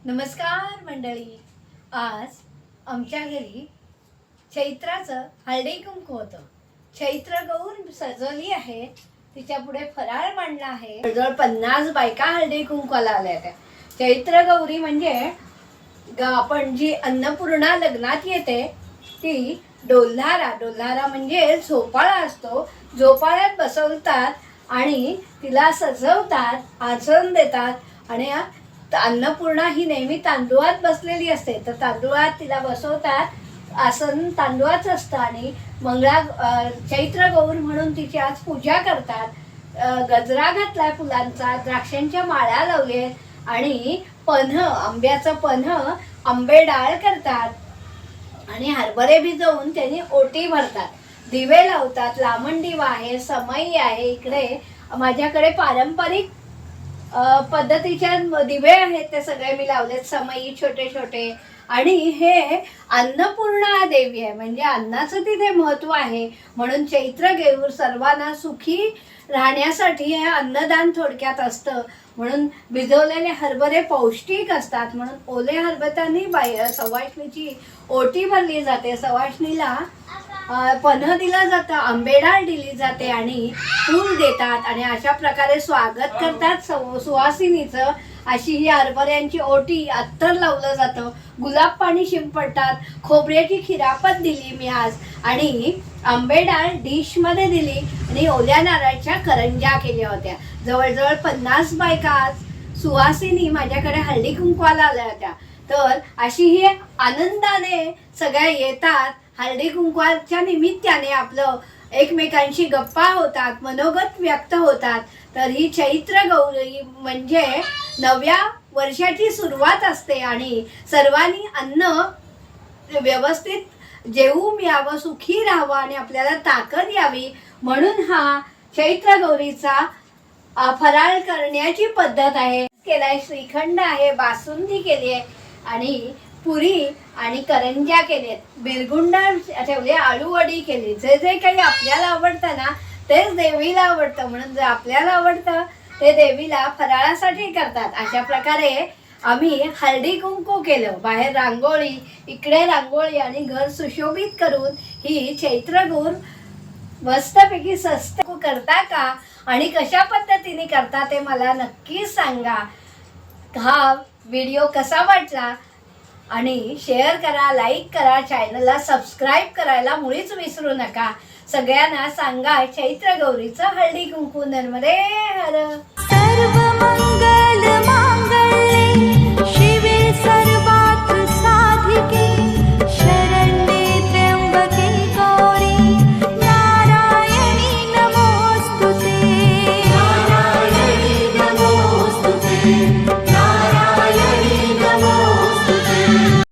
नमस्कार मंडळी. आज आमच्या घरी चैत्राचं हळदी कुंकू होतं. चैत्र गौर सजवली आहे, तिच्या पुढे फराळ मांडला आहे. जवळ 50 बायका हळदी कुंकवाला आल्या होत्या. चैत्र गौरी म्हणजे आपण जी अन्नपूर्णा लग्नात येते ती डोल्हारा म्हणजे झोपाळा असतो. झोपाळ्यात बसवतात आणि तिला सजवतात, आसन देतात आणि अन्नपूर्णा ही नेहमी तांदूळात बसलेली असते, तर तांदूळात तिला बसवतात. आसन तांदूळाचं असतं आणि चैत्र गौर म्हणून तिची आज पूजा करतात. गजरा घातलाय फुलांचा, द्राक्षांच्या माळा लावले आणि आंब्याचं पन्ह, आंबे डाळ करतात आणि हरभरे भिजवून त्यांनी ओटी भरतात. दिवे लावतात. लामण दिवा आहे, समई आहे. इकडे माझ्याकडे पारंपरिक पद्धतीच्या दिवे आहेत, ते सगळे मी लावलेत. समई छोटे छोटे. आणि हे अन्नपूर्णा देवी आहे, म्हणजे अन्नाचं तिथे महत्व आहे. म्हणून चैत्र गौर सर्वांना सुखी राहण्यासाठी हे अन्नदान थोडक्यात असतं. म्हणून भिजवलेले हरभरे पौष्टिक असतात, म्हणून ओले हरभऱ्यांनी सवाष्णीची ओटी भरली जाते. सवाष्णीला पन्ह दिला जातं, आंबेडाळ दिली जाते आणि फूल देतात आणि अशा प्रकारे स्वागत करतात सुवासिनीचं. अशी ही हरभऱ्यांची ओटी, अत्तर लावलं जातं, गुलाब पाणी शिंपडतात. खोबऱ्याची खिरापत दिली मी आज आणि आंबेडाळ डिशमध्ये दिली आणि ओल्या नारळाच्या करंज्या केल्या होत्या. जवळजवळ 50 बायका आज सुवासिनी माझ्याकडे हळदी कुंकवाला आल्या होत्या. तर अशी ही आनंदाने सगळ्या येतात. हळदी कुंकवाच्या निमित्ताने आपलं एकमेकांशी गप्पा होतात, मनोगत व्यक्त होतात. तर ही चैत्र गौरी म्हणजे नव्या वर्षाची सुरुवात असते आणि सर्वांनी अन्न व्यवस्थित जेवून यावं, सुखी राहावं आणि आपल्याला ताकद यावी म्हणून हा चैत्र गौरीचा फराळ करण्याची पद्धत आहे. केलाय, श्रीखंड आहे, बासुंदी केली आहे आणि पुरी आणि करंज्या केलेत, बिरगुंड ठेवले, आळू वडी केली. जे जे काही आपल्याला आवडतं ना तेच देवीला आवडतं, म्हणून जे आपल्याला आवडतं ते देवीला फराळासाठी करतात. अशा प्रकारे आम्ही हळदी कुंकू केलं. बाहेर रांगोळी, इकडे रांगोळी आणि घर सुशोभित करून ही चैत्र गौर मस्तपैकी स्वस्त करता का आणि कशा पद्धतीने करता ते मला नक्की सांगा. हा व्हिडिओ कसा वाटला आणि शेअर करा, लाईक करा, चॅनलला सबस्क्राईब करायला मुळीच विसरू नका. सगळ्यांना सांगा चैत्र गौरीचं हळदी कुंकू. नर्मदे हर. सर्व मंगल